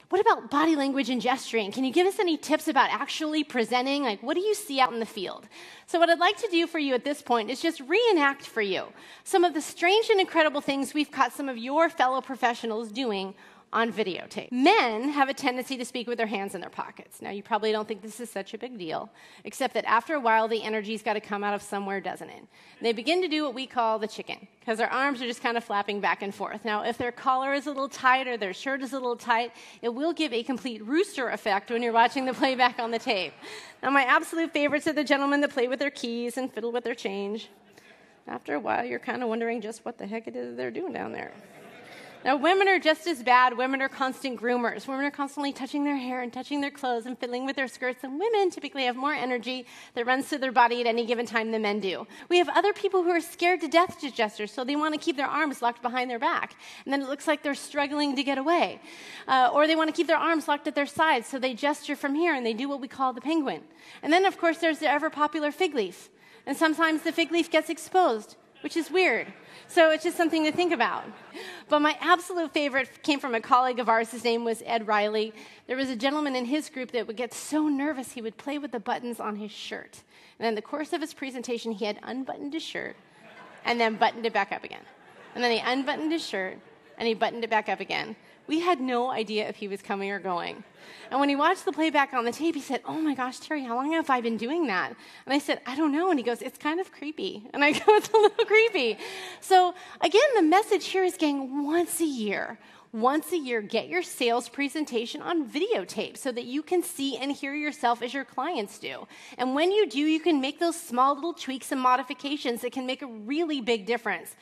What about body language and gesturing? Can you give us any tips about actually presenting? Like, what do you see out in the field? So what I'd like to do for you at this point is just reenact for you some of the strange and incredible things we've caught some of your fellow professionals doing on videotape. Men have a tendency to speak with their hands in their pockets. Now, you probably don't think this is such a big deal, except that after a while, the energy's got to come out of somewhere, doesn't it? They begin to do what we call the chicken, because their arms are just kind of flapping back and forth. Now, if their collar is a little tight or their shirt is a little tight, it will give a complete rooster effect when you're watching the playback on the tape. Now, my absolute favorites are the gentlemen that play with their keys and fiddle with their change. After a while, you're kind of wondering just what the heck it is they're doing down there. Now, women are just as bad. Women are constant groomers. Women are constantly touching their hair and touching their clothes and fiddling with their skirts, and women typically have more energy that runs through their body at any given time than men do. We have other people who are scared to death to gesture, so they want to keep their arms locked behind their back, and then it looks like they're struggling to get away. Or they want to keep their arms locked at their sides, so they gesture from here, and they do what we call the penguin. And then, of course, there's the ever-popular fig leaf, and sometimes the fig leaf gets exposed, which is weird. So it's just something to think about. But my absolute favorite came from a colleague of ours. His name was Ed Riley. There was a gentleman in his group that would get so nervous he would play with the buttons on his shirt. And in the course of his presentation, he had unbuttoned his shirt and then buttoned it back up again. And then he unbuttoned his shirt and he buttoned it back up again. We had no idea if he was coming or going. And when he watched the playback on the tape, he said, "Oh my gosh, Terri, how long have I been doing that?" And I said, "I don't know." And he goes, "It's kind of creepy." And I go, "It's a little creepy." So again, the message here is getting once a year, get your sales presentation on videotape so that you can see and hear yourself as your clients do. And when you do, you can make those small little tweaks and modifications that can make a really big difference.